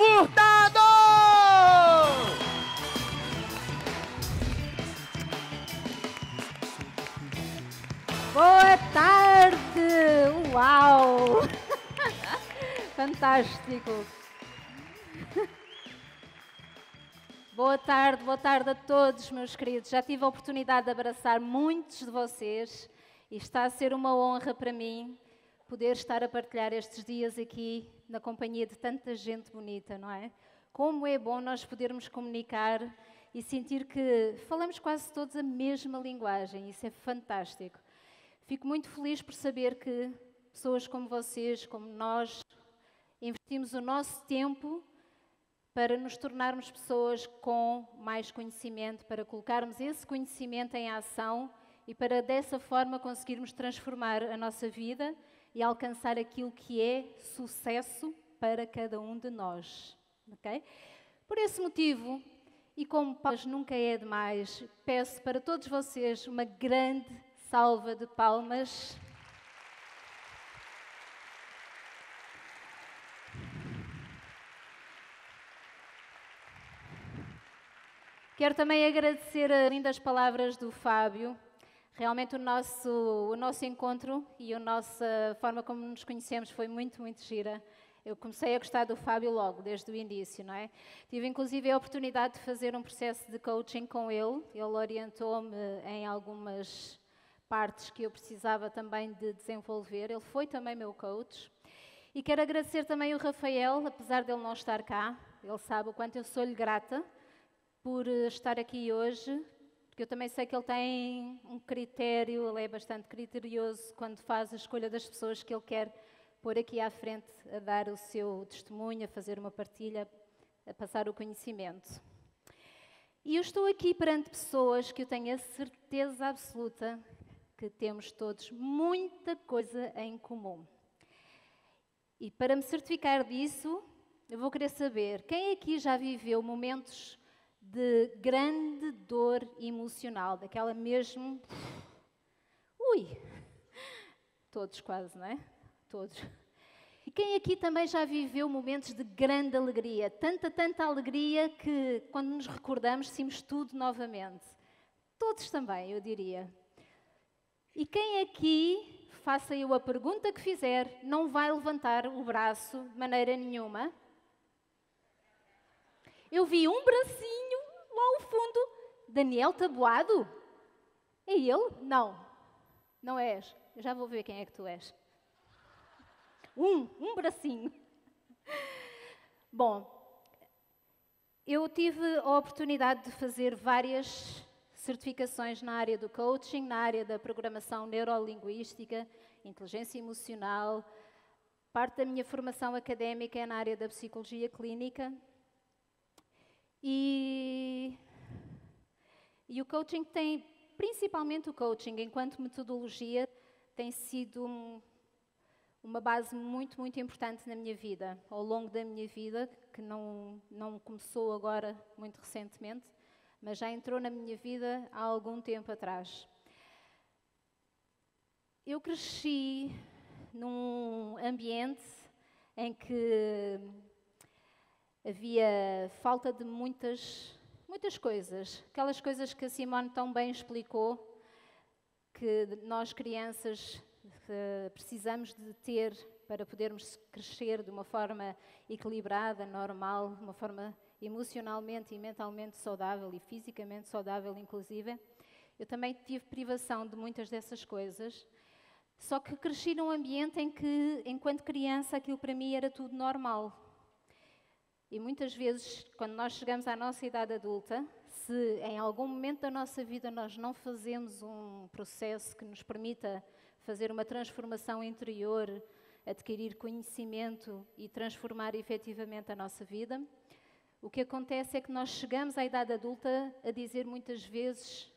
Furtado! Boa tarde! Uau! Fantástico! Boa tarde a todos, meus queridos. Já tive a oportunidade de abraçar muitos de vocês e está a ser uma honra para mim poder estar a partilhar estes dias aqui na companhia de tanta gente bonita, não é? Como é bom nós podermos comunicar e sentir que falamos quase todos a mesma linguagem. Isso é fantástico. Fico muito feliz por saber que pessoas como vocês, como nós, investimos o nosso tempo para nos tornarmos pessoas com mais conhecimento, para colocarmos esse conhecimento em ação e para dessa forma conseguirmos transformar a nossa vida e alcançar aquilo que é sucesso para cada um de nós. Okay? Por esse motivo, e como palmas nunca é demais, peço para todos vocês uma grande salva de palmas. Quero também agradecer as lindas palavras do Fábio. Realmente o nosso encontro e a nossa forma como nos conhecemos foi muito, muito gira. Eu comecei a gostar do Fábio logo, desde o início, não é? Tive inclusive a oportunidade de fazer um processo de coaching com ele. Ele orientou-me em algumas partes que eu precisava também de desenvolver. Ele foi também meu coach. E quero agradecer também o Rafael, apesar de ele não estar cá. Ele sabe o quanto eu sou-lhe grata por estar aqui hoje, porque eu também sei que ele tem um critério, ele é bastante criterioso quando faz a escolha das pessoas que ele quer pôr aqui à frente a dar o seu testemunho, a fazer uma partilha, a passar o conhecimento. E eu estou aqui perante pessoas que eu tenho a certeza absoluta que temos todos muita coisa em comum. E para me certificar disso, eu vou querer saber, quem aqui já viveu momentos de grande dor emocional, daquela mesmo... Ui! Todos quase, não é? Todos. E quem aqui também já viveu momentos de grande alegria? Tanta alegria que, quando nos recordamos, sentimos tudo novamente. Todos também, eu diria. E quem aqui, faça eu a pergunta que fizer, não vai levantar o braço de maneira nenhuma? Eu vi um bracinho lá ao fundo. Daniel Taboado? É ele? Não. Não és. Eu já vou ver quem é que tu és. Um bracinho. Bom, eu tive a oportunidade de fazer várias certificações na área do coaching, na área da programação neurolinguística, inteligência emocional. Parte da minha formação académica é na área da psicologia clínica. E o coaching tem, principalmente o coaching, enquanto metodologia, tem sido uma base muito, muito importante na minha vida, ao longo da minha vida, que não começou agora, muito recentemente, mas já entrou na minha vida há algum tempo atrás. Eu cresci num ambiente em que havia falta de muitas coisas. Aquelas coisas que a Simone tão bem explicou, que nós crianças precisamos de ter para podermos crescer de uma forma equilibrada, normal, de uma forma emocionalmente e mentalmente saudável e fisicamente saudável, inclusive. Eu também tive privação de muitas dessas coisas, só que cresci num ambiente em que, enquanto criança, aquilo para mim era tudo normal. E muitas vezes, quando nós chegamos à nossa idade adulta, se em algum momento da nossa vida nós não fazemos um processo que nos permita fazer uma transformação interior, adquirir conhecimento e transformar efetivamente a nossa vida, o que acontece é que nós chegamos à idade adulta a dizer muitas vezes: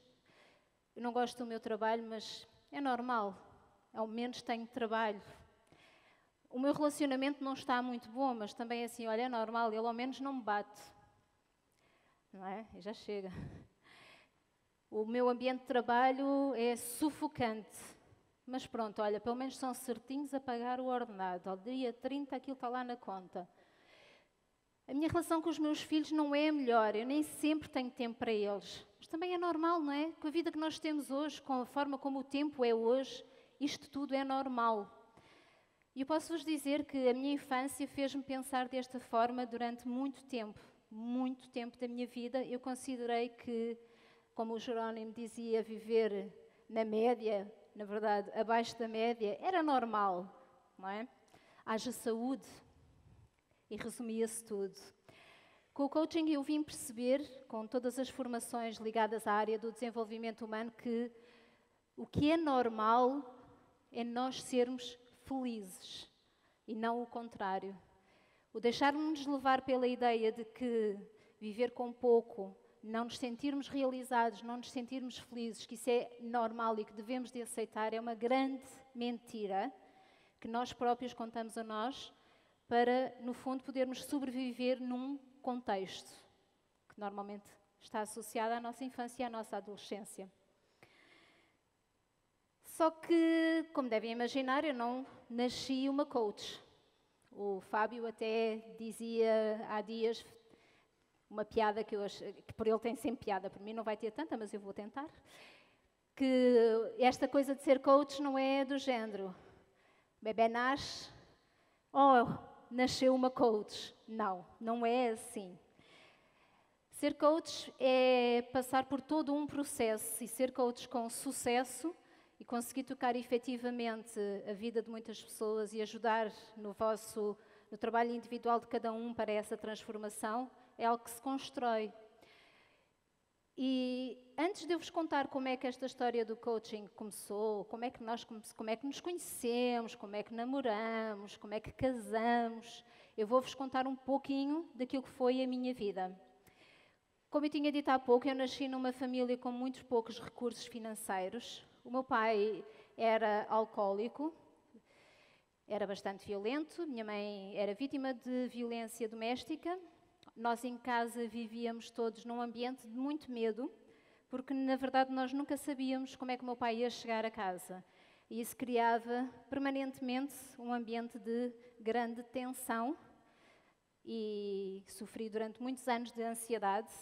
eu não gosto do meu trabalho, mas é normal, ao menos tenho trabalho. O meu relacionamento não está muito bom, mas também é assim, olha, é normal, ele ao menos não me bate. Não é? E já chega. O meu ambiente de trabalho é sufocante. Mas pronto, olha, pelo menos são certinhos a pagar o ordenado. Ao dia 30 aquilo está lá na conta. A minha relação com os meus filhos não é a melhor, eu nem sempre tenho tempo para eles. Mas também é normal, não é? Com a vida que nós temos hoje, com a forma como o tempo é hoje, isto tudo é normal. E eu posso-vos dizer que a minha infância fez-me pensar desta forma durante muito tempo da minha vida. Eu considerei que, como o Jerónimo dizia, viver na média, na verdade, abaixo da média, era normal, não é? Haja saúde. E resumia-se tudo. Com o coaching eu vim perceber, com todas as formações ligadas à área do desenvolvimento humano, que o que é normal é nós sermos felizes e não o contrário. O deixarmos-nos levar pela ideia de que viver com pouco, não nos sentirmos realizados, não nos sentirmos felizes, que isso é normal e que devemos de aceitar, é uma grande mentira que nós próprios contamos a nós, para, no fundo, podermos sobreviver num contexto que normalmente está associado à nossa infância e à nossa adolescência. Só que, como devem imaginar, eu não nasci uma coach. O Fábio até dizia há dias uma piada que por ele tem sempre piada, por mim não vai ter tanta, mas eu vou tentar, que esta coisa de ser coach não é do género. Bebé nasce, nasceu uma coach. Não, não é assim. Ser coach é passar por todo um processo e ser coach com sucesso e conseguir tocar efetivamente a vida de muitas pessoas e ajudar no trabalho individual de cada um para essa transformação é algo que se constrói. E antes de eu vos contar como é que esta história do coaching começou, como é que nos conhecemos, como é que namoramos, como é que casamos, eu vou-vos contar um pouquinho daquilo que foi a minha vida. Como eu tinha dito há pouco, eu nasci numa família com muito poucos recursos financeiros. O meu pai era alcoólico, era bastante violento, minha mãe era vítima de violência doméstica. Nós em casa vivíamos todos num ambiente de muito medo, porque na verdade nós nunca sabíamos como é que o meu pai ia chegar a casa. E isso criava permanentemente um ambiente de grande tensão e sofri durante muitos anos de ansiedade.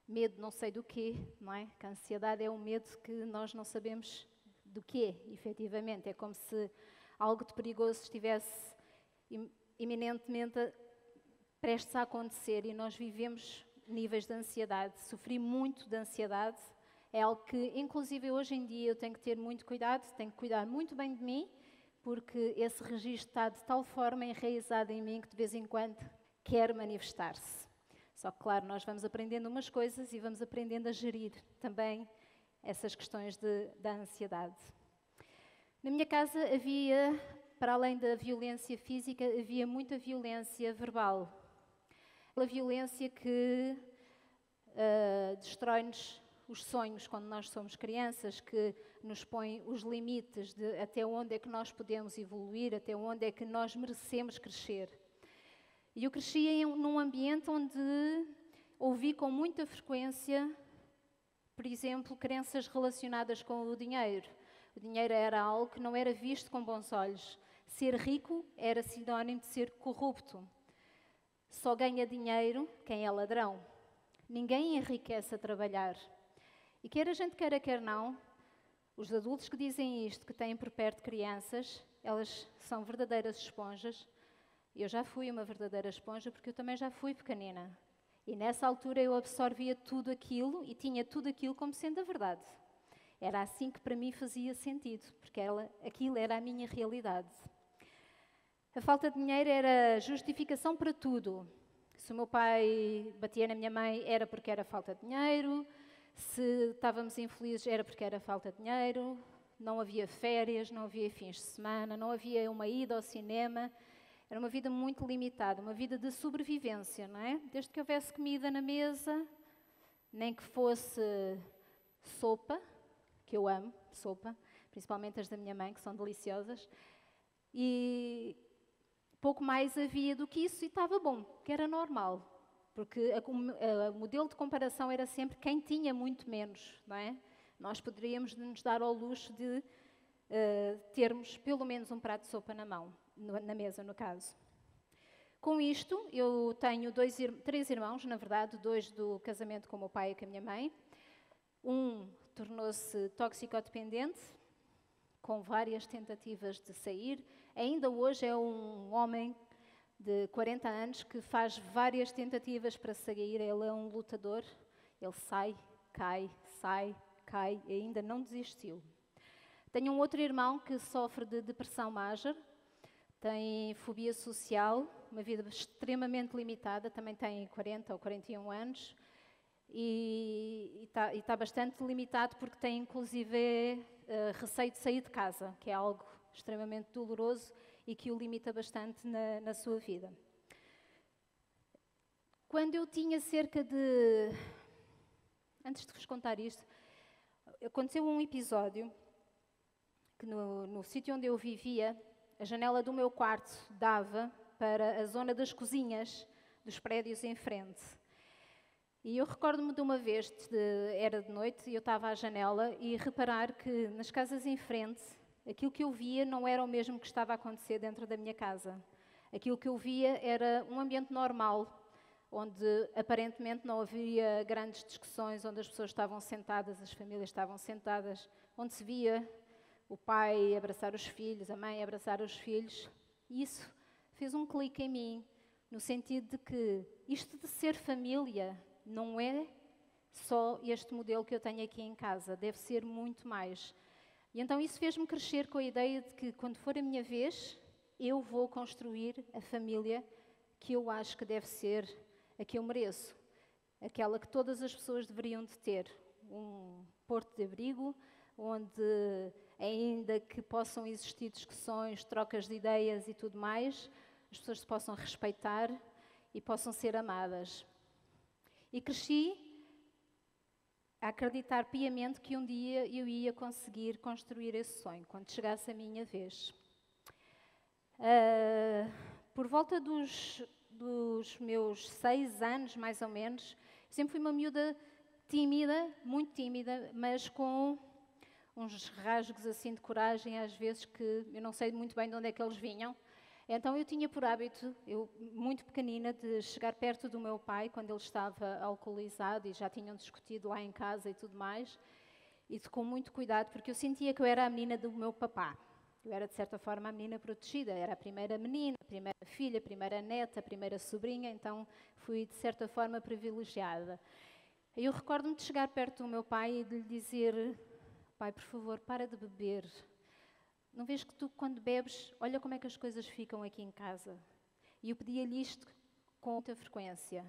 Medo não sei do quê, não é? Que a ansiedade é um medo que nós não sabemos do quê, efetivamente. É como se algo de perigoso estivesse iminentemente prestes a acontecer e nós vivemos níveis de ansiedade. Sofri muito de ansiedade, é algo que inclusive hoje em dia eu tenho que ter muito cuidado, tenho que cuidar muito bem de mim, porque esse registro está de tal forma enraizado em mim que de vez em quando quer manifestar-se. Só que claro, nós vamos aprendendo umas coisas e vamos aprendendo a gerir também essas questões da ansiedade. Na minha casa havia, para além da violência física, havia muita violência verbal. A violência que destrói-nos os sonhos quando nós somos crianças, que nos põe os limites de até onde é que nós podemos evoluir, até onde é que nós merecemos crescer. E eu cresci num ambiente onde ouvi com muita frequência, por exemplo, crenças relacionadas com o dinheiro. O dinheiro era algo que não era visto com bons olhos. Ser rico era sinónimo de ser corrupto. Só ganha dinheiro quem é ladrão. Ninguém enriquece a trabalhar. E quer a gente queira, quer não, os adultos que dizem isto, que têm por perto crianças, elas são verdadeiras esponjas. Eu já fui uma verdadeira esponja porque eu também já fui pequenina. E nessa altura eu absorvia tudo aquilo e tinha tudo aquilo como sendo a verdade. Era assim que para mim fazia sentido, porque aquilo era a minha realidade. A falta de dinheiro era justificação para tudo. Se o meu pai batia na minha mãe, era porque era falta de dinheiro. Se estávamos infelizes, era porque era falta de dinheiro. Não havia férias, não havia fins de semana, não havia uma ida ao cinema. Era uma vida muito limitada, uma vida de sobrevivência, não é? Desde que houvesse comida na mesa, nem que fosse sopa, que eu amo, sopa, principalmente as da minha mãe, que são deliciosas, e pouco mais havia do que isso e estava bom, que era normal, porque o modelo de comparação era sempre quem tinha muito menos, não é? Nós poderíamos nos dar ao luxo de termos pelo menos um prato de sopa na mão, na mesa, no caso. Com isto, eu tenho três irmãos, na verdade, dois do casamento com o meu pai e com a minha mãe. Um tornou-se toxicodependente, com várias tentativas de sair. Ainda hoje é um homem de 40 anos que faz várias tentativas para sair. Ele é um lutador. Ele sai, cai e ainda não desistiu. Tenho um outro irmão que sofre de depressão major, tem fobia social, uma vida extremamente limitada, também tem 40 ou 41 anos e está bastante limitado porque tem inclusive receio de sair de casa, que é algo extremamente doloroso e que o limita bastante na sua vida. Quando eu tinha cerca de... Antes de vos contar isto, aconteceu um episódio que no sítio onde eu vivia, a janela do meu quarto dava para a zona das cozinhas dos prédios em frente. E eu recordo-me de uma vez, era de noite, e eu estava à janela e reparar que nas casas em frente, aquilo que eu via não era o mesmo que estava a acontecer dentro da minha casa. Aquilo que eu via era um ambiente normal, onde aparentemente não havia grandes discussões, onde as pessoas estavam sentadas, as famílias estavam sentadas, onde se via o pai abraçar os filhos, a mãe abraçar os filhos. E isso fez um clique em mim, no sentido de que isto de ser família não é só este modelo que eu tenho aqui em casa, deve ser muito mais. E então isso fez-me crescer com a ideia de que quando for a minha vez, eu vou construir a família que eu acho que deve ser a que eu mereço, aquela que todas as pessoas deveriam de ter, um porto de abrigo, onde ainda que possam existir discussões, trocas de ideias e tudo mais, as pessoas se possam respeitar e possam ser amadas. E cresci a acreditar piamente que um dia eu ia conseguir construir esse sonho, quando chegasse a minha vez. Por volta dos meus 6 anos, mais ou menos, sempre fui uma miúda tímida, muito tímida, mas com uns rasgos assim de coragem, às vezes, que eu não sei muito bem de onde é que eles vinham. Então eu tinha por hábito, eu muito pequenina, de chegar perto do meu pai quando ele estava alcoolizado e já tinham discutido lá em casa e tudo mais, e com muito cuidado, porque eu sentia que eu era a menina do meu papá. Eu era, de certa forma, a menina protegida. Era a primeira menina, a primeira filha, a primeira neta, a primeira sobrinha, então fui, de certa forma, privilegiada. Eu recordo-me de chegar perto do meu pai e de lhe dizer: pai, por favor, para de beber. Não vês que tu, quando bebes, olha como é que as coisas ficam aqui em casa. E eu pedia-lhe isto com muita frequência.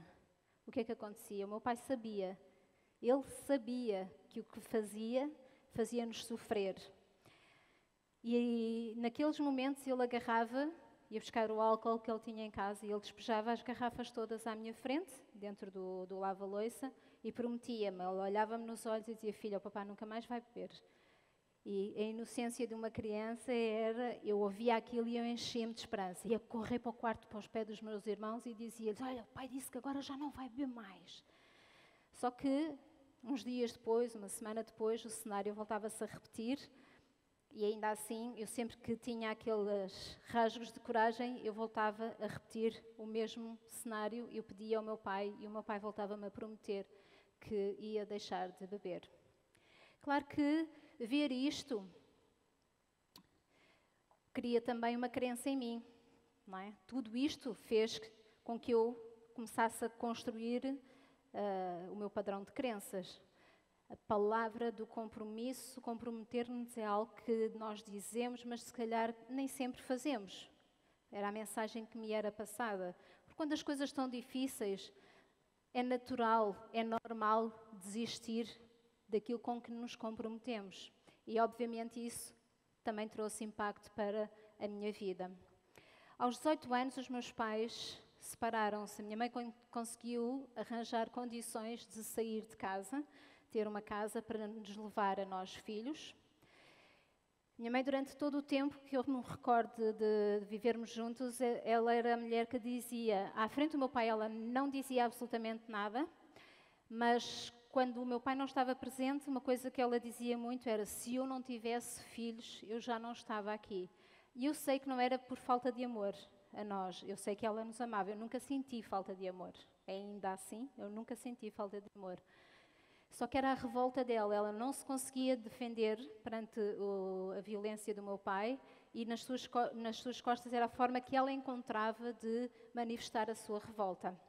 O que é que acontecia? O meu pai sabia. Ele sabia que o que fazia-nos sofrer. E naqueles momentos ele agarrava, ia buscar o álcool que ele tinha em casa e ele despejava as garrafas todas à minha frente, dentro do lava-loiça, e prometia-me, ele olhava-me nos olhos e dizia: filha, o papá nunca mais vai beber. E a inocência de uma criança era, eu ouvia aquilo e eu enchia-me de esperança. Ia correr para o quarto, para os pés dos meus irmãos e dizia-lhes: olha, o pai disse que agora já não vai beber mais. Só que, uns dias depois, uma semana depois, o cenário voltava-se a repetir. E ainda assim, eu sempre que tinha aqueles rasgos de coragem, eu voltava a repetir o mesmo cenário. Eu pedia ao meu pai e o meu pai voltava-me a prometer que ia deixar de beber. Claro que ver isto cria também uma crença em mim, não é? Tudo isto fez com que eu começasse a construir o meu padrão de crenças. A palavra do compromisso, comprometer-nos é algo que nós dizemos, mas se calhar nem sempre fazemos. Era a mensagem que me era passada. Porque quando as coisas estão difíceis, é natural, é normal desistir daquilo com que nos comprometemos. E obviamente isso também trouxe impacto para a minha vida. Aos 18 anos, os meus pais separaram-se. A minha mãe conseguiu arranjar condições de sair de casa, ter uma casa para nos levar a nós filhos. Minha mãe, durante todo o tempo que eu me recordo de vivermos juntos, ela era a mulher que dizia, à frente do meu pai ela não dizia absolutamente nada, mas quando o meu pai não estava presente, uma coisa que ela dizia muito era: se eu não tivesse filhos, eu já não estava aqui. E eu sei que não era por falta de amor, a nós. Eu sei que ela nos amava, eu nunca senti falta de amor. Ainda assim, eu nunca senti falta de amor. Só que era a revolta dela, ela não se conseguia defender perante a violência do meu pai e nas suas costas era a forma que ela encontrava de manifestar a sua revolta.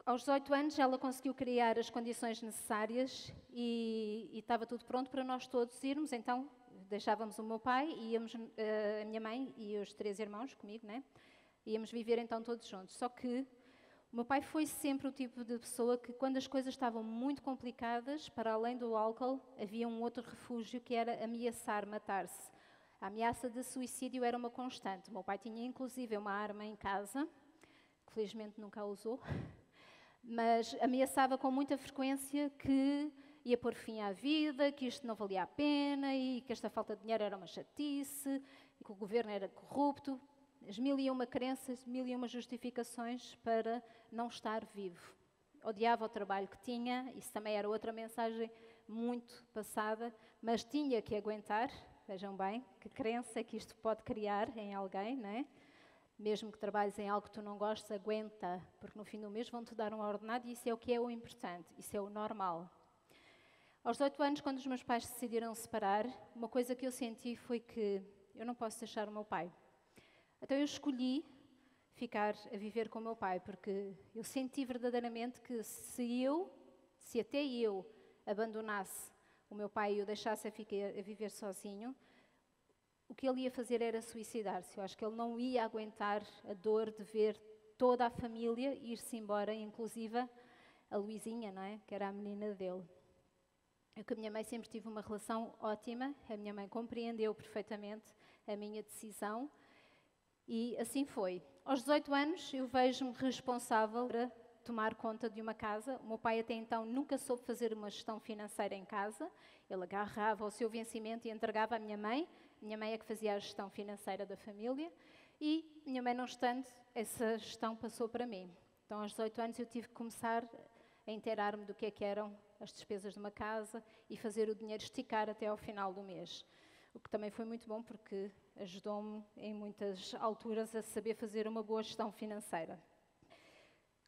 Aos 18 anos ela conseguiu criar as condições necessárias e estava tudo pronto para nós todos irmos, então deixávamos o meu pai, íamos, a minha mãe e os 3 irmãos comigo, né? Íamos viver então todos juntos. Só que o meu pai foi sempre o tipo de pessoa que quando as coisas estavam muito complicadas, para além do álcool, havia um outro refúgio que era ameaçar matar-se. A ameaça de suicídio era uma constante. O meu pai tinha inclusive uma arma em casa, que felizmente nunca a usou, mas ameaçava com muita frequência que ia pôr fim à vida, que isto não valia a pena e que esta falta de dinheiro era uma chatice, e que o governo era corrupto. As 1001 crenças, 1001 justificações para não estar vivo. Odiava o trabalho que tinha, isso também era outra mensagem muito passada, mas tinha que aguentar, vejam bem, que crença é que isto pode criar em alguém, não é? Mesmo que trabalhes em algo que tu não gostes, aguenta, porque no fim do mês vão-te dar um ordenado e isso é o que é o importante, isso é o normal. Aos 18 anos, quando os meus pais se decidiram separar, uma coisa que eu senti foi que eu não posso deixar o meu pai. Então eu escolhi ficar a viver com o meu pai, porque eu senti verdadeiramente que se até eu abandonasse o meu pai e o deixasse a viver sozinho, o que ele ia fazer era suicidar-se. Eu acho que ele não ia aguentar a dor de ver toda a família ir-se embora, inclusive a Luizinha, não é? Que era a menina dele. Eu com a minha mãe sempre tive uma relação ótima, a minha mãe compreendeu perfeitamente a minha decisão e assim foi. Aos 18 anos eu vejo-me responsável para tomar conta de uma casa. O meu pai até então nunca soube fazer uma gestão financeira em casa. Ele agarrava o seu vencimento e entregava à minha mãe. Minha mãe é que fazia a gestão financeira da família e, minha mãe não estando, essa gestão passou para mim. Então, aos 18 anos, eu tive que começar a inteirar-me do que é que eram as despesas de uma casa e fazer o dinheiro esticar até ao final do mês. O que também foi muito bom porque ajudou-me em muitas alturas a saber fazer uma boa gestão financeira.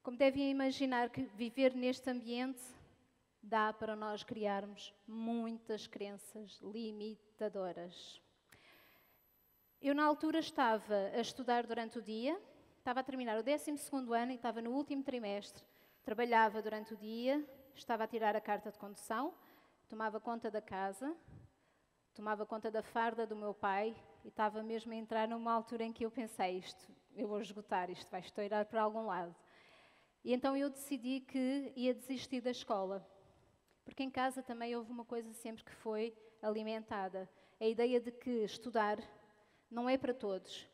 Como devem imaginar, que viver neste ambiente dá para nós criarmos muitas crenças limitadoras. Eu, na altura, estava a estudar durante o dia, estava a terminar o 12º ano e estava no último trimestre. Trabalhava durante o dia, estava a tirar a carta de condução, tomava conta da casa, tomava conta da farda do meu pai e estava mesmo a entrar numa altura em que eu pensei, eu vou esgotar, isto vai estourar para algum lado. E então eu decidi que ia desistir da escola, porque em casa também houve uma coisa sempre que foi alimentada, a ideia de que estudar não é para todos.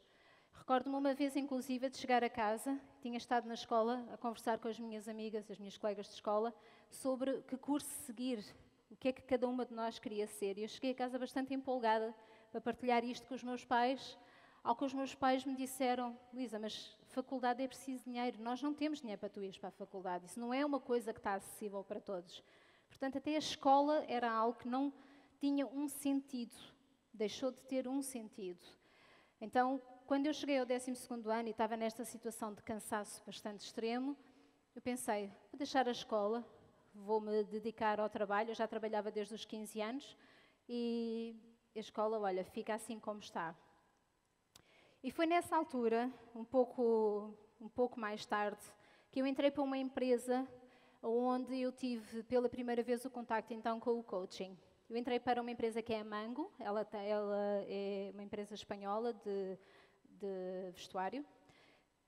Recordo-me uma vez, inclusive, de chegar a casa, tinha estado na escola a conversar com as minhas amigas, as minhas colegas de escola, sobre que curso seguir, o que é que cada uma de nós queria ser. E eu cheguei a casa bastante empolgada para partilhar isto com os meus pais, ao que os meus pais me disseram, Luísa, mas faculdade é preciso dinheiro, nós não temos dinheiro para tu ires para a faculdade, isso não é uma coisa que está acessível para todos. Portanto, até a escola era algo que não tinha um sentido, deixou de ter um sentido. Então, quando eu cheguei ao 12º ano e estava nesta situação de cansaço bastante extremo, eu pensei, vou deixar a escola, vou-me dedicar ao trabalho. Eu já trabalhava desde os 15 anos e a escola, olha, fica assim como está. E foi nessa altura, um pouco mais tarde, que eu entrei para uma empresa onde eu tive pela primeira vez o contacto então com o coaching. Eu entrei para uma empresa que é a Mango, ela é uma empresa espanhola de vestuário,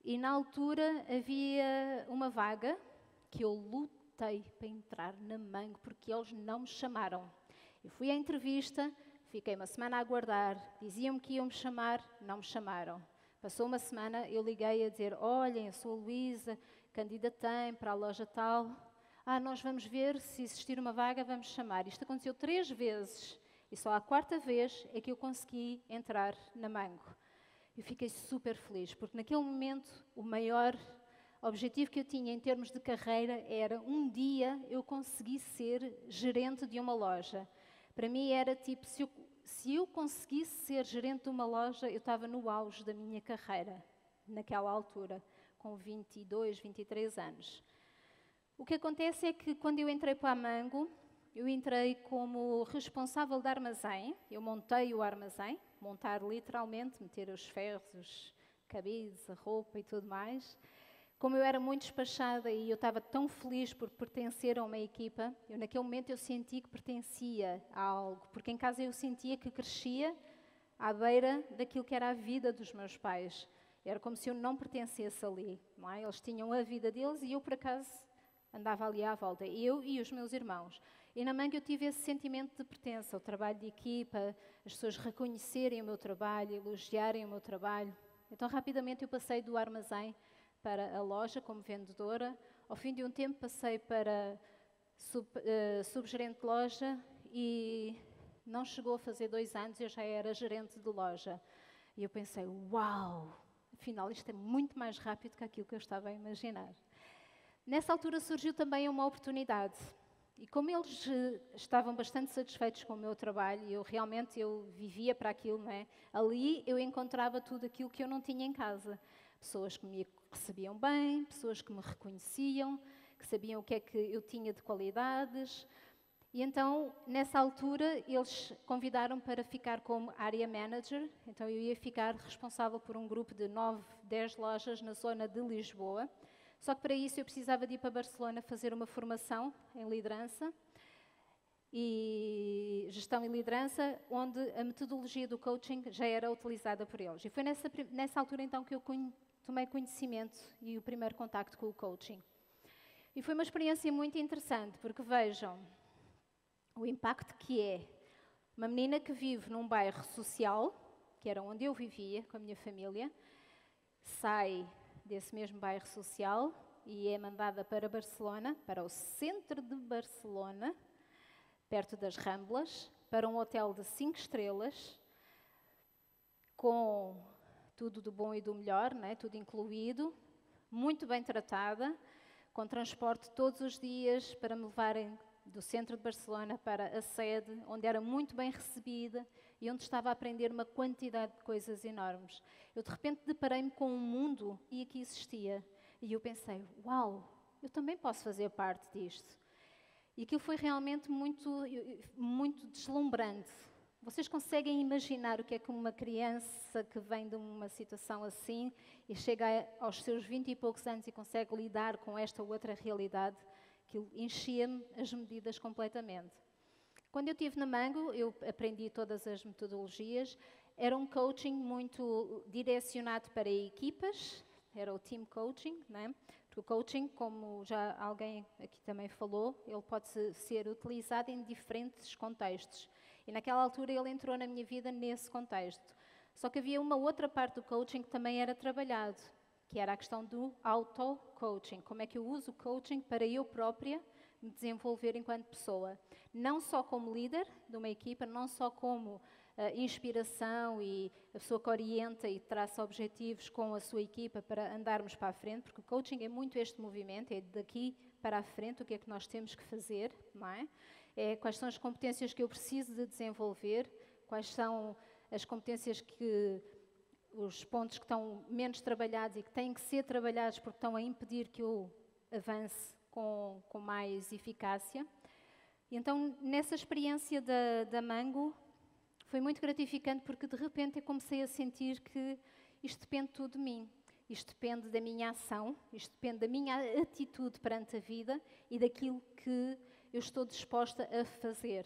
e na altura havia uma vaga que eu lutei para entrar na Mango porque eles não me chamaram. Eu fui à entrevista, fiquei uma semana a aguardar, diziam-me que iam me chamar, não me chamaram. Passou uma semana, eu liguei a dizer, olhem, eu sou a Luísa, candidatei para a loja tal. Nós vamos ver, se existir uma vaga, vamos chamar. Isto aconteceu 3 vezes e só à 4ª vez é que eu consegui entrar na Mango. Eu fiquei super feliz, porque naquele momento o maior objetivo que eu tinha em termos de carreira era um dia eu conseguir ser gerente de uma loja. Para mim era tipo, se eu conseguisse ser gerente de uma loja, eu estava no auge da minha carreira, naquela altura, com 22, 23 anos. O que acontece é que quando eu entrei para a Mango, eu entrei como responsável de armazém, eu montei o armazém, montar literalmente, meter os ferros, os cabides, a roupa e tudo mais. Como eu era muito despachada e eu estava tão feliz por pertencer a uma equipa, naquele momento eu senti que pertencia a algo, porque em casa eu sentia que crescia à beira daquilo que era a vida dos meus pais. Era como se eu não pertencesse ali, não é? Eles tinham a vida deles e eu, por acaso, andava ali à volta, eu e os meus irmãos. E na Mango eu tive esse sentimento de pertença, o trabalho de equipa, as pessoas reconhecerem o meu trabalho, elogiarem o meu trabalho. Então, rapidamente eu passei do armazém para a loja como vendedora. Ao fim de um tempo passei para subgerente de loja e não chegou a fazer 2 anos, eu já era gerente de loja. E eu pensei, uau, afinal isto é muito mais rápido que aquilo que eu estava a imaginar. Nessa altura surgiu também uma oportunidade. E como eles estavam bastante satisfeitos com o meu trabalho, e eu vivia para aquilo, não é? Ali eu encontrava tudo aquilo que eu não tinha em casa. Pessoas que me recebiam bem, pessoas que me reconheciam, que sabiam o que é que eu tinha de qualidades. E então, nessa altura, eles convidaram para ficar como área manager. Então, eu ia ficar responsável por um grupo de 9, 10 lojas na zona de Lisboa. Só que para isso eu precisava de ir para Barcelona fazer uma formação em liderança e gestão e liderança, onde a metodologia do coaching já era utilizada por eles. E foi nessa altura então que eu tomei conhecimento e o primeiro contacto com o coaching. E foi uma experiência muito interessante, porque vejam o impacto que é uma menina que vive num bairro social, que era onde eu vivia com a minha família, sai desse mesmo bairro social e é mandada para Barcelona, para o centro de Barcelona, perto das Ramblas, para um hotel de 5 estrelas, com tudo do bom e do melhor, né? Tudo incluído, muito bem tratada, com transporte todos os dias para me levarem do centro de Barcelona para a sede, onde era muito bem recebida e onde estava a aprender uma quantidade de coisas enormes. Eu de repente deparei-me com um mundo e aqui existia. E eu pensei, uau, eu também posso fazer parte disto. E aquilo foi realmente muito, muito deslumbrante. Vocês conseguem imaginar o que é que uma criança que vem de uma situação assim e chega aos seus 20 e poucos anos e consegue lidar com esta outra realidade? Aquilo enchia-me as medidas completamente. Quando eu estive na Mango, eu aprendi todas as metodologias. Era um coaching muito direcionado para equipas, era o team coaching, né? Porque o coaching, como já alguém aqui também falou, ele pode ser utilizado em diferentes contextos. E naquela altura ele entrou na minha vida nesse contexto. Só que havia uma outra parte do coaching que também era trabalhado, que era a questão do auto-coaching. Como é que eu uso o coaching para eu própria me desenvolver enquanto pessoa. Não só como líder de uma equipa, não só como inspiração e a pessoa que orienta e traça objetivos com a sua equipa para andarmos para a frente, porque o coaching é muito este movimento, é daqui para a frente o que é que nós temos que fazer, não é? Quais são as competências que eu preciso de desenvolver, quais são as competências os pontos que estão menos trabalhados e que têm que ser trabalhados porque estão a impedir que eu avance com mais eficácia. E então, nessa experiência da Mango, foi muito gratificante porque de repente eu comecei a sentir que isto depende tudo de mim. Isto depende da minha ação, isto depende da minha atitude perante a vida e daquilo que eu estou disposta a fazer.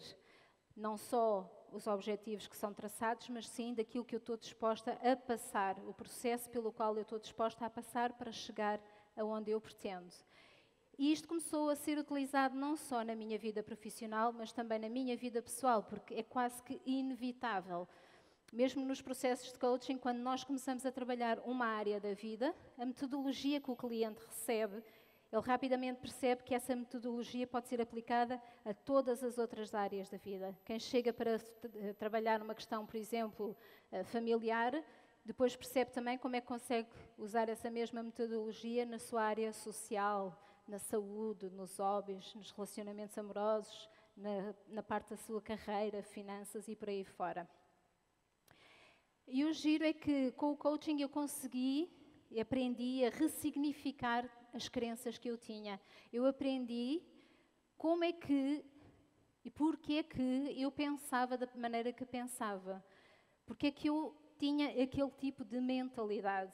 Não só os objetivos que são traçados, mas sim daquilo que eu estou disposta a passar, o processo pelo qual eu estou disposta a passar para chegar aonde eu pretendo. E isto começou a ser utilizado não só na minha vida profissional, mas também na minha vida pessoal, porque é quase que inevitável. Mesmo nos processos de coaching, quando nós começamos a trabalhar uma área da vida, a metodologia que o cliente recebe, ele rapidamente percebe que essa metodologia pode ser aplicada a todas as outras áreas da vida. Quem chega para trabalhar numa questão, por exemplo, familiar, depois percebe também como é que consegue usar essa mesma metodologia na sua área social, na saúde, nos hobbies, nos relacionamentos amorosos, na parte da sua carreira, finanças e por aí fora. E o giro é que com o coaching eu consegui e aprendi a ressignificar as crenças que eu tinha. Eu aprendi como é que e porquê é que eu pensava da maneira que pensava. Porque é que eu tinha aquele tipo de mentalidade,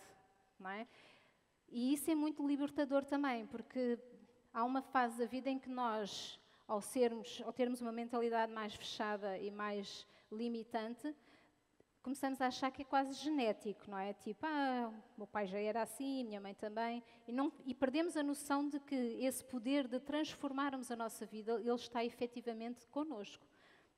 não é? E isso é muito libertador também, porque há uma fase da vida em que nós, ao termos uma mentalidade mais fechada e mais limitante, começamos a achar que é quase genético, não é? Tipo, o meu pai já era assim, minha mãe também, e perdemos a noção de que esse poder de transformarmos a nossa vida, ele está efetivamente connosco.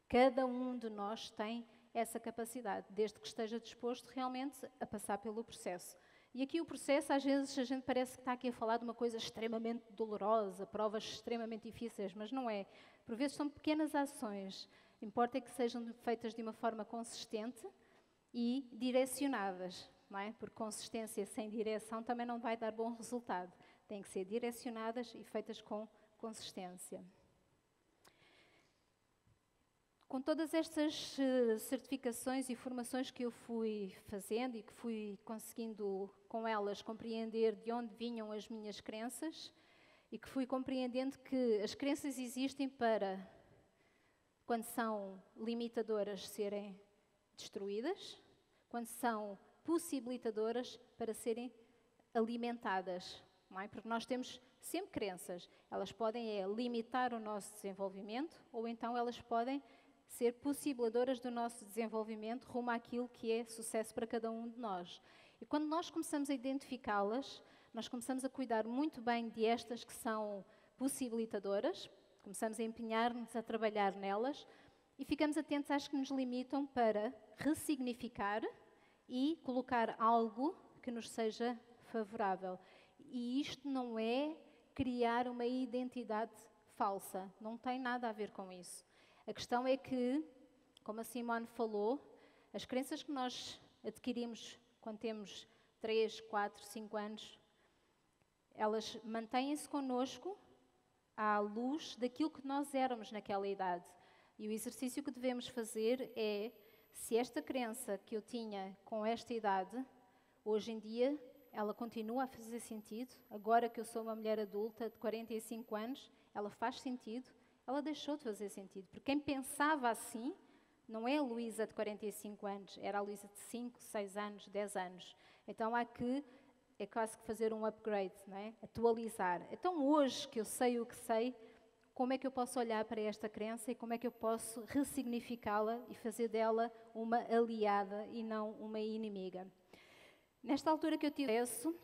Cada um de nós tem essa capacidade, desde que esteja disposto realmente a passar pelo processo. E aqui o processo, às vezes, a gente parece que está aqui a falar de uma coisa extremamente dolorosa, provas extremamente difíceis, mas não é. Por vezes são pequenas ações, importa é que sejam feitas de uma forma consistente e direcionadas, não é? Porque consistência sem direção também não vai dar bom resultado. Têm que ser direcionadas e feitas com consistência. Com todas estas certificações e formações que eu fui fazendo e que fui conseguindo com elas compreender de onde vinham as minhas crenças e que fui compreendendo que as crenças existem para, quando são limitadoras, serem destruídas, quando são possibilitadoras para serem alimentadas, não é? Porque nós temos sempre crenças. Elas podem limitar o nosso desenvolvimento ou então elas podem ser possibilitadoras do nosso desenvolvimento rumo àquilo que é sucesso para cada um de nós. E quando nós começamos a identificá-las, nós começamos a cuidar muito bem de estas que são possibilitadoras, começamos a empenhar-nos a trabalhar nelas e ficamos atentos às que nos limitam para ressignificar e colocar algo que nos seja favorável. E isto não é criar uma identidade falsa, não tem nada a ver com isso. A questão é que, como a Simone falou, as crenças que nós adquirimos quando temos 3, 4, 5 anos, elas mantêm-se connosco à luz daquilo que nós éramos naquela idade. E o exercício que devemos fazer é, se esta crença que eu tinha com esta idade, hoje em dia, ela continua a fazer sentido, agora que eu sou uma mulher adulta de 45 anos, ela faz sentido, ela deixou de fazer sentido. Porque quem pensava assim, não é a Luísa de 45 anos, era a Luísa de 5, 6 anos, 10 anos. Então há que, é quase que fazer um upgrade, não é? Atualizar. Então hoje que eu sei o que sei, como é que eu posso olhar para esta crença e como é que eu posso ressignificá-la e fazer dela uma aliada e não uma inimiga? Nesta altura que eu tive isso,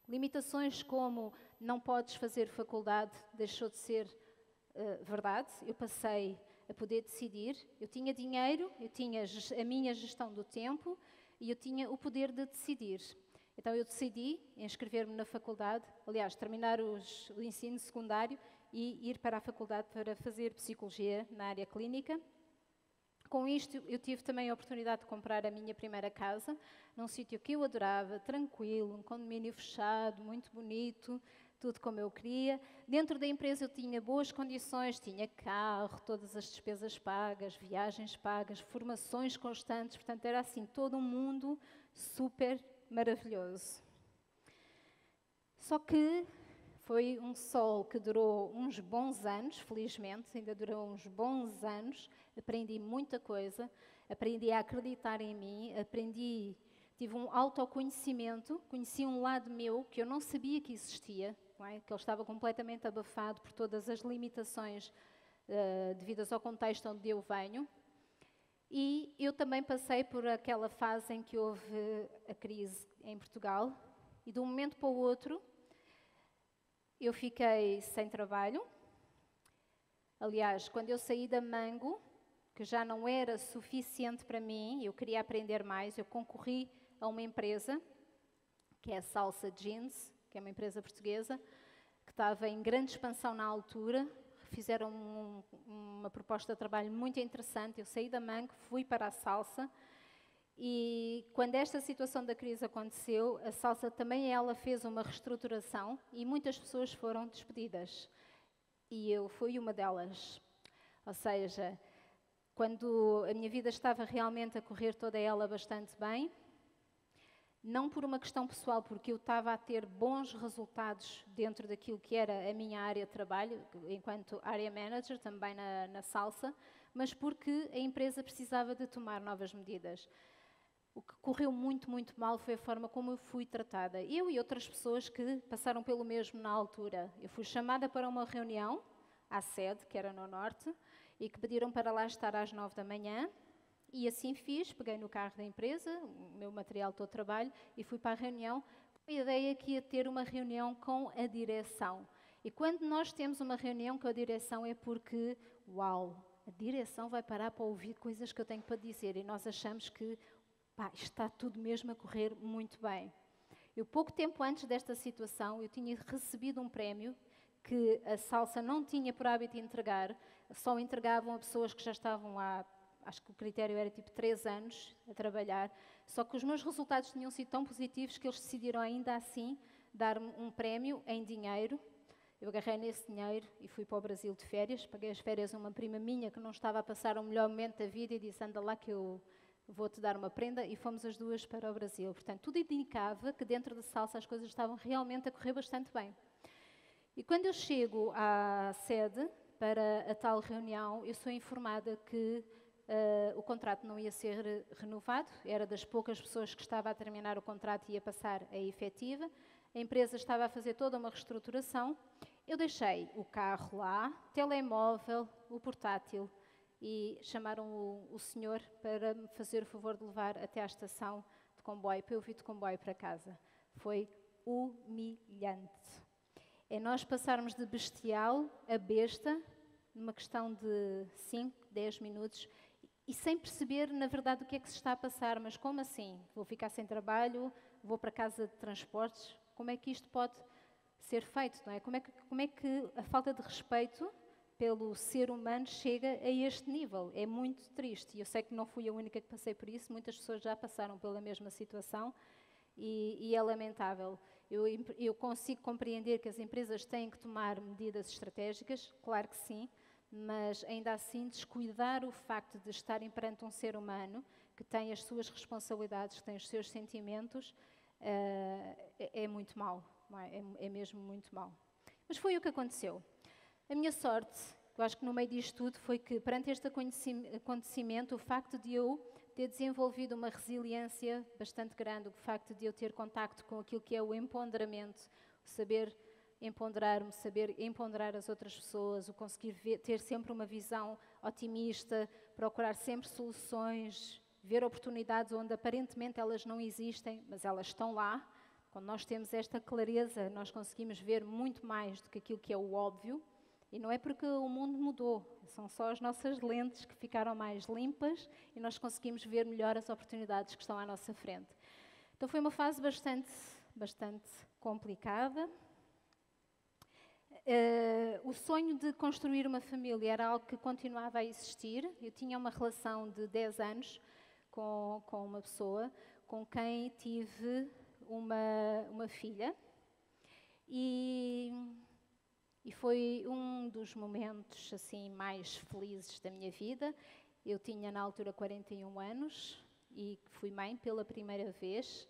limitações como não podes fazer faculdade deixou de ser verdade. Eu passei a poder decidir. Eu tinha dinheiro, eu tinha a minha gestão do tempo e eu tinha o poder de decidir. Então eu decidi inscrever-me na faculdade, aliás, terminar o ensino secundário e ir para a faculdade para fazer psicologia na área clínica. Com isto, eu tive também a oportunidade de comprar a minha primeira casa, num sítio que eu adorava, tranquilo, um condomínio fechado, muito bonito, tudo como eu queria. Dentro da empresa eu tinha boas condições, tinha carro, todas as despesas pagas, viagens pagas, formações constantes, portanto era assim, todo um mundo super maravilhoso. Só que foi um sol que durou uns bons anos, felizmente, ainda durou uns bons anos, aprendi muita coisa, aprendi a acreditar em mim, tive um autoconhecimento, conheci um lado meu que eu não sabia que existia, não é? Que ele estava completamente abafado por todas as limitações devidas ao contexto onde eu venho. E eu também passei por aquela fase em que houve a crise em Portugal e de um momento para o outro eu fiquei sem trabalho. Aliás, quando eu saí da Mango, que já não era suficiente para mim, eu queria aprender mais, eu concorri a uma empresa, que é a Salsa Jeans, que é uma empresa portuguesa, que estava em grande expansão na altura, fizeram uma proposta de trabalho muito interessante, eu saí da Mango, fui para a Salsa, e quando esta situação da crise aconteceu, a Salsa também ela fez uma reestruturação e muitas pessoas foram despedidas. E eu fui uma delas. Ou seja, quando a minha vida estava realmente a correr toda ela bastante bem, não por uma questão pessoal, porque eu estava a ter bons resultados dentro daquilo que era a minha área de trabalho, enquanto área manager, também na Salsa, mas porque a empresa precisava de tomar novas medidas. O que correu muito, muito mal foi a forma como eu fui tratada. Eu e outras pessoas que passaram pelo mesmo na altura. Eu fui chamada para uma reunião à sede, que era no Norte, e que pediram para lá estar às 9 da manhã. E assim fiz, peguei no carro da empresa, o meu material todo de trabalho, e fui para a reunião com a ideia que ia ter uma reunião com a direção. E quando nós temos uma reunião com a direção é porque, uau, a direção vai parar para ouvir coisas que eu tenho para dizer. E nós achamos que, pá, está tudo mesmo a correr muito bem. Eu, pouco tempo antes desta situação, eu tinha recebido um prémio que a Salsa não tinha por hábito de entregar, só entregavam a pessoas que já estavam há, acho que o critério era tipo 3 anos a trabalhar, só que os meus resultados tinham sido tão positivos que eles decidiram ainda assim dar-me um prémio em dinheiro. Eu agarrei nesse dinheiro e fui para o Brasil de férias, paguei as férias a uma prima minha que não estava a passar o melhor momento da vida e disse, anda lá que eu vou-te dar uma prenda, e fomos as duas para o Brasil. Portanto, tudo indicava que dentro da Salsa as coisas estavam realmente a correr bastante bem. E quando eu chego à sede para a tal reunião, eu sou informada que o contrato não ia ser renovado, era das poucas pessoas que estava a terminar o contrato e ia passar a efetiva. A empresa estava a fazer toda uma reestruturação. Eu deixei o carro lá, telemóvel, o portátil, e chamaram o senhor para me fazer o favor de levar até à estação de comboio, para eu vir de comboio para casa. Foi humilhante. É nós passarmos de bestial a besta, numa questão de 5, 10 minutos, e sem perceber, na verdade, o que é que se está a passar. Mas como assim? Vou ficar sem trabalho, vou para casa de transportes? Como é que isto pode ser feito, não é? Como é que a falta de respeito pelo ser humano chega a este nível? É muito triste. E eu sei que não fui a única que passei por isso, muitas pessoas já passaram pela mesma situação e é lamentável. Eu consigo compreender que as empresas têm que tomar medidas estratégicas, claro que sim, mas ainda assim descuidar o facto de estarem perante um ser humano que tem as suas responsabilidades, que tem os seus sentimentos, é muito mau, não é? É mesmo muito mau. Mas foi o que aconteceu. A minha sorte, eu acho que no meio disto tudo, foi que perante este acontecimento, o facto de eu ter desenvolvido uma resiliência bastante grande, o facto de eu ter contacto com aquilo que é o empoderamento, o saber empoderar-me, saber empoderar as outras pessoas, o conseguir ter sempre uma visão otimista, procurar sempre soluções, ver oportunidades onde aparentemente elas não existem, mas elas estão lá. Quando nós temos esta clareza, nós conseguimos ver muito mais do que aquilo que é o óbvio. E não é porque o mundo mudou, são só as nossas lentes que ficaram mais limpas e nós conseguimos ver melhor as oportunidades que estão à nossa frente. Então foi uma fase bastante complicada. O sonho de construir uma família era algo que continuava a existir. Eu tinha uma relação de 10 anos com uma pessoa com quem tive uma filha. E foi um dos momentos assim mais felizes da minha vida. Eu tinha na altura 41 anos e fui mãe pela primeira vez.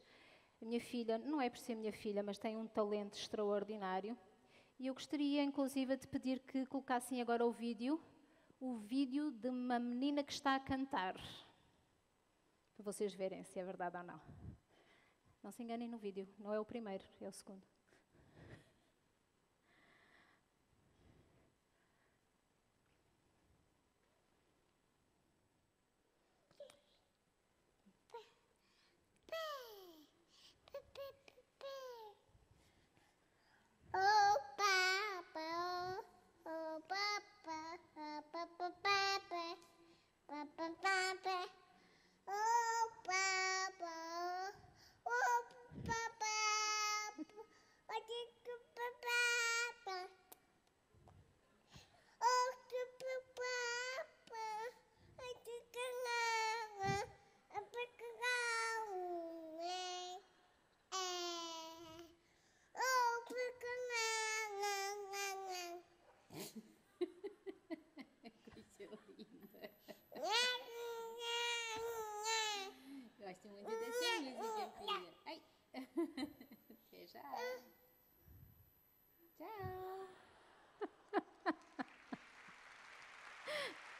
A minha filha, não é por ser minha filha, mas tem um talento extraordinário. E eu gostaria inclusive de pedir que colocassem agora o vídeo de uma menina que está a cantar. Para vocês verem se é verdade ou não. Não se enganem no vídeo, não é o primeiro, é o segundo.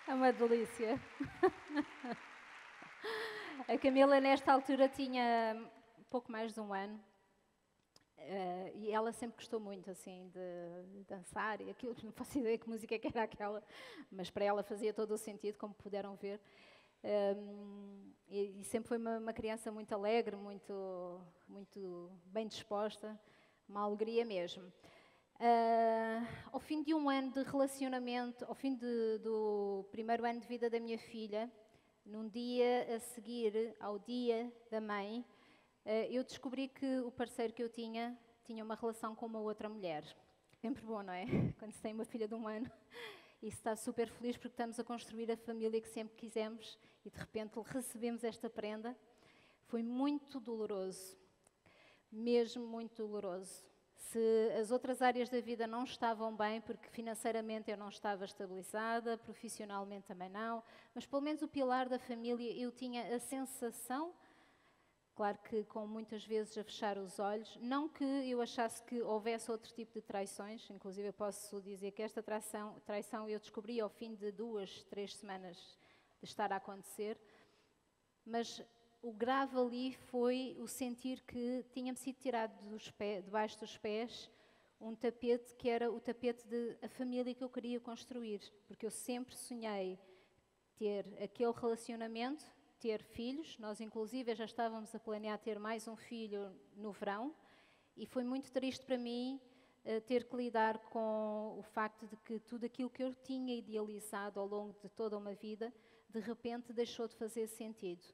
É uma delícia. A Camila, nesta altura, tinha pouco mais de 1 ano. E ela sempre gostou muito, assim, de dançar e aquilo, não faço ideia que música que era aquela, mas para ela fazia todo o sentido, como puderam ver. E sempre foi uma criança muito alegre, muito bem disposta, uma alegria mesmo. Ao fim de 1 ano de relacionamento, ao fim do primeiro ano de vida da minha filha, num dia a seguir ao dia da mãe, eu descobri que o parceiro que eu tinha uma relação com uma outra mulher. Sempre bom, não é? Quando se tem uma filha de 1 ano e se está super feliz porque estamos a construir a família que sempre quisemos e de repente recebemos esta prenda. Foi muito doloroso, mesmo muito doloroso. Se as outras áreas da vida não estavam bem, porque financeiramente eu não estava estabilizada, profissionalmente também não, mas pelo menos o pilar da família eu tinha a sensação. Claro que com muitas vezes a fechar os olhos, não que eu achasse que houvesse outro tipo de traições, inclusive eu posso dizer que esta traição eu descobri ao fim de 2, 3 semanas de estar a acontecer, mas o grave ali foi o sentir que tinha-me sido tirado debaixo dos pés um tapete que era o tapete da família que eu queria construir, porque eu sempre sonhei ter aquele relacionamento, ter filhos. Nós, inclusive, já estávamos a planear ter mais um filho no verão e foi muito triste para mim ter que lidar com o facto de que tudo aquilo que eu tinha idealizado ao longo de toda uma vida, de repente deixou de fazer sentido.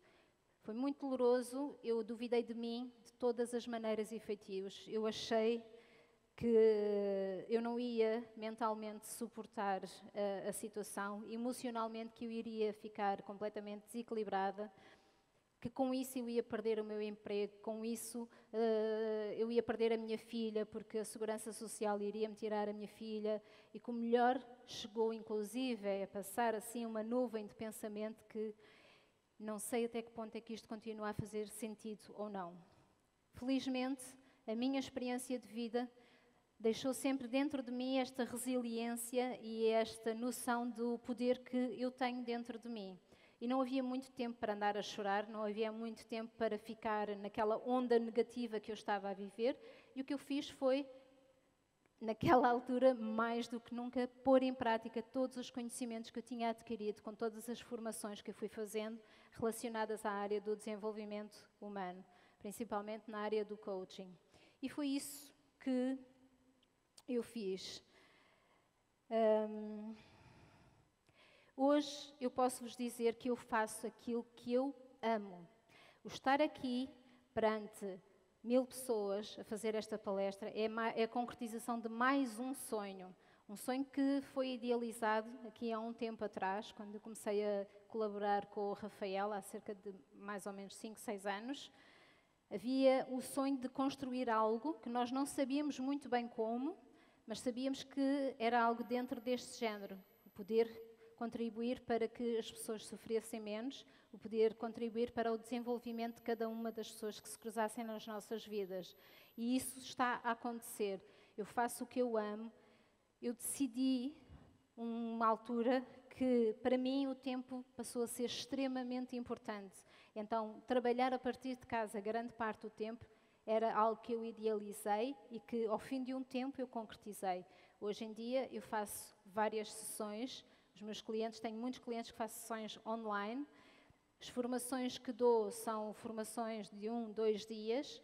Foi muito doloroso, eu duvidei de mim de todas as maneiras e feitios. Eu achei que eu não ia mentalmente suportar a situação, emocionalmente que eu iria ficar completamente desequilibrada, que com isso eu ia perder o meu emprego, com isso eu ia perder a minha filha, porque a Segurança Social iria-me tirar a minha filha, e que o melhor chegou inclusive a passar assim uma nuvem de pensamento que não sei até que ponto é que isto continua a fazer sentido ou não. Felizmente, a minha experiência de vida deixou sempre dentro de mim esta resiliência e esta noção do poder que eu tenho dentro de mim. E não havia muito tempo para andar a chorar, não havia muito tempo para ficar naquela onda negativa que eu estava a viver. E o que eu fiz foi, naquela altura, mais do que nunca, pôr em prática todos os conhecimentos que eu tinha adquirido, com todas as formações que eu fui fazendo relacionadas à área do desenvolvimento humano, principalmente na área do coaching. E foi isso que eu fiz. Hoje eu posso vos dizer que eu faço aquilo que eu amo. O estar aqui perante 1000 pessoas a fazer esta palestra é a concretização de mais um sonho. Um sonho que foi idealizado aqui há um tempo atrás, quando eu comecei a colaborar com o Rafael, há cerca de mais ou menos 5, 6 anos. Havia o sonho de construir algo que nós não sabíamos muito bem como, mas sabíamos que era algo dentro deste género, o poder contribuir para que as pessoas sofressem menos, o poder contribuir para o desenvolvimento de cada uma das pessoas que se cruzassem nas nossas vidas. E isso está a acontecer. Eu faço o que eu amo. Eu decidi, uma altura, que para mim o tempo passou a ser extremamente importante. Então, trabalhar a partir de casa grande parte do tempo era algo que eu idealizei e que, ao fim de um tempo, eu concretizei. Hoje em dia, eu faço várias sessões. Os meus clientes, tenho muitos clientes que fazem sessões online. As formações que dou são formações de 1, 2 dias.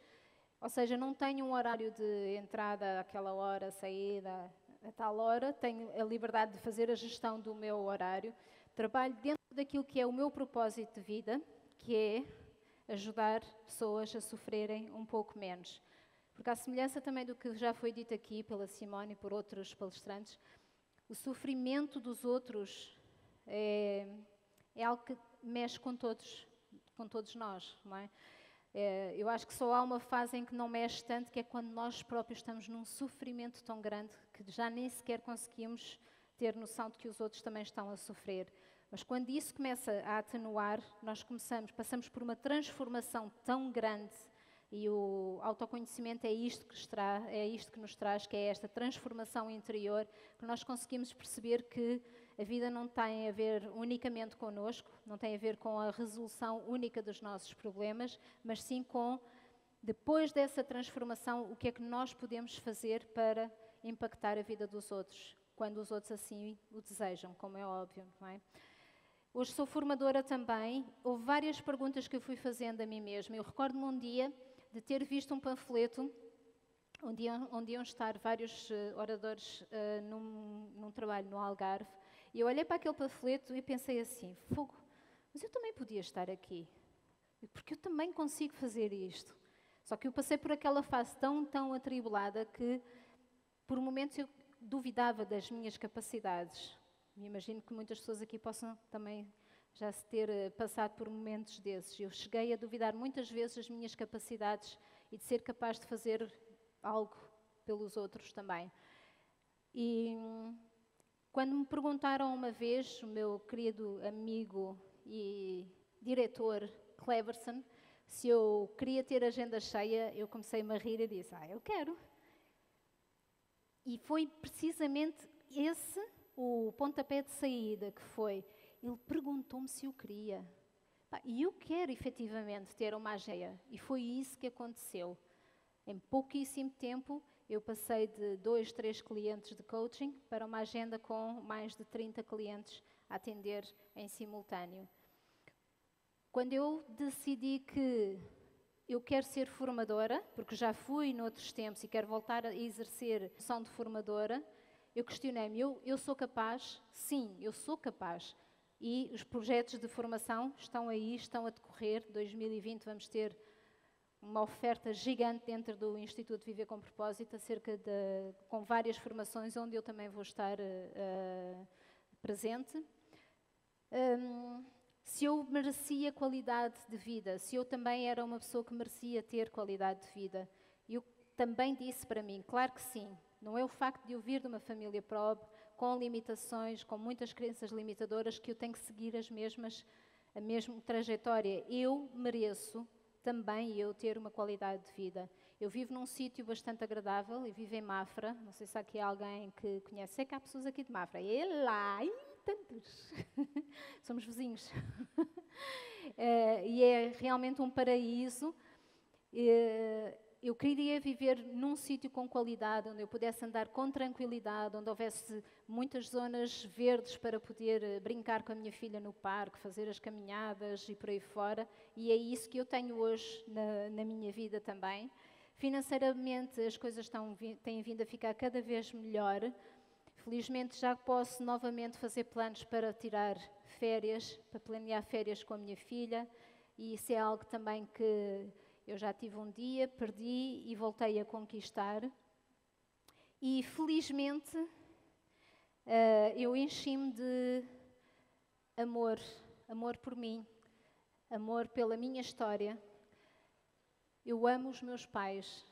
Ou seja, não tenho um horário de entrada àquela hora, saída a tal hora. Tenho a liberdade de fazer a gestão do meu horário. Trabalho dentro daquilo que é o meu propósito de vida, que é ajudar pessoas a sofrerem um pouco menos. Porque à semelhança também do que já foi dito aqui pela Simone e por outros palestrantes, o sofrimento dos outros é algo que mexe com todos nós, não é? Eu acho que só há uma fase em que não mexe tanto, que é quando nós próprios estamos num sofrimento tão grande que já nem sequer conseguimos ter noção de que os outros também estão a sofrer. Mas quando isso começa a atenuar, nós passamos por uma transformação tão grande E o autoconhecimento é isto que nos traz, que é esta transformação interior, que nós conseguimos perceber que a vida não tem a ver unicamente connosco, não tem a ver com a resolução única dos nossos problemas, mas sim com, depois dessa transformação, o que é que nós podemos fazer para impactar a vida dos outros, quando os outros assim o desejam, como é óbvio, não é? Hoje sou formadora também. Houve várias perguntas que eu fui fazendo a mim mesma. Eu recordo-me um dia de ter visto um panfleto onde iam estar vários oradores num trabalho no Algarve. E eu olhei para aquele panfleto e pensei assim, fogo, mas eu também podia estar aqui, porque eu também consigo fazer isto. Só que eu passei por aquela fase tão atribulada que, por momentos, eu duvidava das minhas capacidades. Me imagino que muitas pessoas aqui possam também já se ter passado por momentos desses. Eu cheguei a duvidar muitas vezes das minhas capacidades e de ser capaz de fazer algo pelos outros também. E quando me perguntaram uma vez, o meu querido amigo e diretor, Cleverson, se eu queria ter agenda cheia, eu comecei-me a rir e disse, eu quero. E foi precisamente esse o pontapé de saída que foi. Ele perguntou-me se eu queria. E eu quero efetivamente ter uma agenda. E foi isso que aconteceu. Em pouquíssimo tempo, eu passei de 2, 3 clientes de coaching para uma agenda com mais de 30 clientes a atender em simultâneo. Quando eu decidi que eu quero ser formadora, porque já fui noutros tempos e quero voltar a exercer a função de formadora, eu questionei-me, eu sou capaz? Sim, eu sou capaz. E os projetos de formação estão aí, estão a decorrer. 2020 vamos ter uma oferta gigante dentro do Instituto Viver com Propósito, com várias formações, onde eu também vou estar presente. Se eu merecia qualidade de vida, se eu também era uma pessoa que merecia ter qualidade de vida, eu também disse para mim, claro que sim. Não é o facto de eu vir de uma família pobre, com limitações, com muitas crenças limitadoras, que eu tenho que seguir a mesma trajetória. Eu mereço também ter uma qualidade de vida. Eu vivo num sítio bastante agradável, eu vivo em Mafra, não sei se há aqui alguém que conhece, sei que há pessoas aqui de Mafra, e lá, tantos, somos vizinhos. E é realmente um paraíso. Eu queria viver num sítio com qualidade, onde eu pudesse andar com tranquilidade, onde houvesse muitas zonas verdes para poder brincar com a minha filha no parque, fazer as caminhadas e por aí fora. E é isso que eu tenho hoje na minha vida também. Financeiramente, as coisas têm vindo a ficar cada vez melhor. Felizmente, já posso novamente fazer planos para tirar férias, para planear férias com a minha filha. E isso é algo também que eu já tive um dia, perdi e voltei a conquistar. E, felizmente, eu enchi-me de amor por mim, amor pela minha história. Eu amo os meus pais,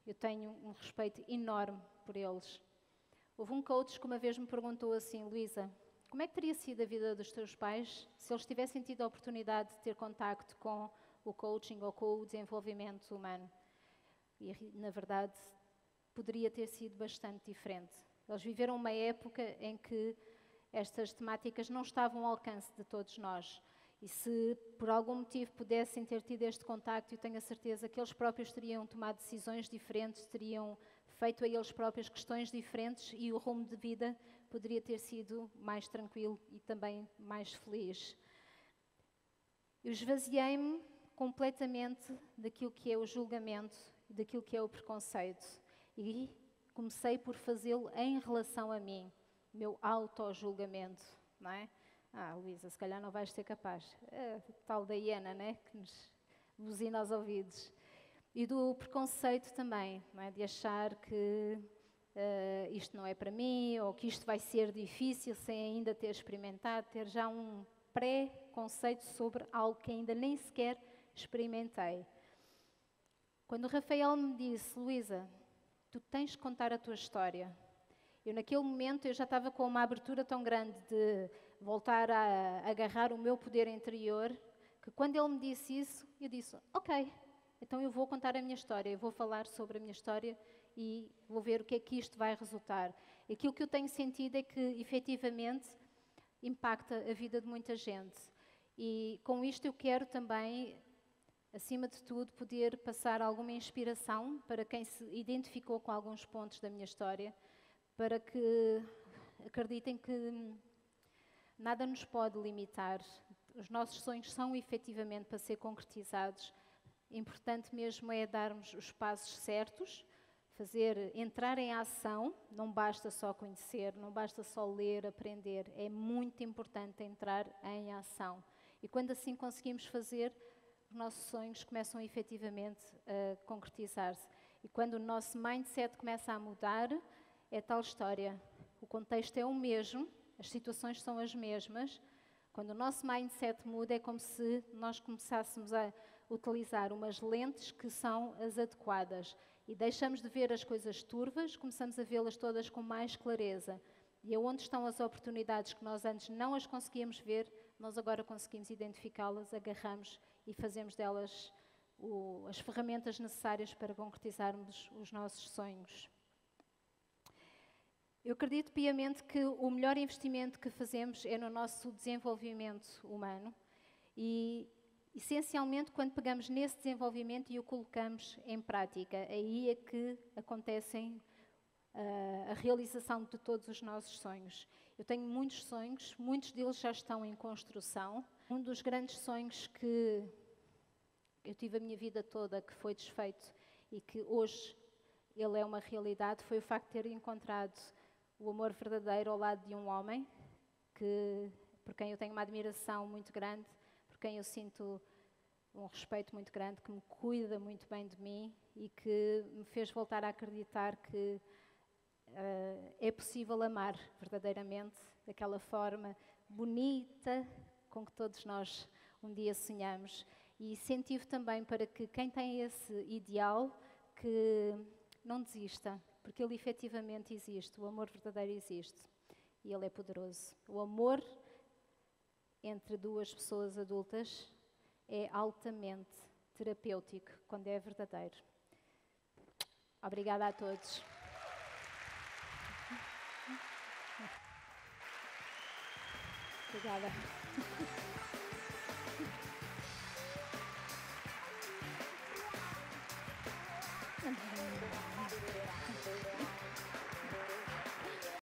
eu tenho um respeito enorme por eles. Houve um coach que uma vez me perguntou assim, Luísa, como é que teria sido a vida dos teus pais se eles tivessem tido a oportunidade de ter contacto com o coaching ou com o desenvolvimento humano? E, na verdade, poderia ter sido bastante diferente. Eles viveram uma época em que estas temáticas não estavam ao alcance de todos nós. E se por algum motivo pudessem ter tido este contacto, eu tenho a certeza que eles próprios teriam tomado decisões diferentes, teriam feito a eles próprios questões diferentes e o rumo de vida poderia ter sido mais tranquilo e também mais feliz. Eu esvaziei-me completamente daquilo que é o julgamento, daquilo que é o preconceito. E comecei por fazê-lo em relação a mim, meu auto-julgamento, não é? Luísa, se calhar não vais ser capaz. Tal da hiena, né? Que nos buzina aos ouvidos. E do preconceito também, não é? De achar que isto não é para mim, ou que isto vai ser difícil sem ainda ter experimentado, ter já um pré-conceito sobre algo que ainda nem sequer experimentei. Quando o Rafael me disse, Luísa, tu tens que contar a tua história. Eu naquele momento eu já estava com uma abertura tão grande de voltar a agarrar o meu poder interior, que quando ele me disse isso, eu disse, ok, então eu vou contar a minha história, eu vou falar sobre a minha história e vou ver o que é que isto vai resultar. Aquilo que eu tenho sentido é que, efetivamente, impacta a vida de muita gente. E com isto eu quero também, acima de tudo, poder passar alguma inspiração para quem se identificou com alguns pontos da minha história, para que acreditem que nada nos pode limitar. Os nossos sonhos são efetivamente para ser concretizados. Importante mesmo é darmos os passos certos, entrar em ação. Não basta só conhecer, não basta só ler, aprender. É muito importante entrar em ação. E quando assim conseguimos fazer, os nossos sonhos começam efetivamente a concretizar-se. E quando o nosso mindset começa a mudar, é tal história. O contexto é o mesmo, as situações são as mesmas. Quando o nosso mindset muda, é como se nós começássemos a utilizar umas lentes que são as adequadas. E deixamos de ver as coisas turvas, começamos a vê-las todas com mais clareza. E aonde estão as oportunidades que nós antes não as conseguíamos ver, nós agora conseguimos identificá-las, agarramos e fazemos delas as ferramentas necessárias para concretizarmos os nossos sonhos. Eu acredito piamente que o melhor investimento que fazemos é no nosso desenvolvimento humano e, essencialmente, quando pegamos nesse desenvolvimento e o colocamos em prática, aí é que acontecem a realização de todos os nossos sonhos. Eu tenho muitos sonhos, muitos deles já estão em construção. Um dos grandes sonhos que eu tive a minha vida toda, que foi desfeito e que hoje ele é uma realidade, foi o facto de ter encontrado o amor verdadeiro ao lado de um homem por quem eu tenho uma admiração muito grande, por quem eu sinto um respeito muito grande, que me cuida muito bem de mim e que me fez voltar a acreditar que é possível amar verdadeiramente, daquela forma bonita com que todos nós um dia sonhamos. E incentivo também para que quem tem esse ideal, que não desista, porque ele efetivamente existe, o amor verdadeiro existe e ele é poderoso. O amor entre duas pessoas adultas é altamente terapêutico quando é verdadeiro. Obrigada a todos. Obrigada.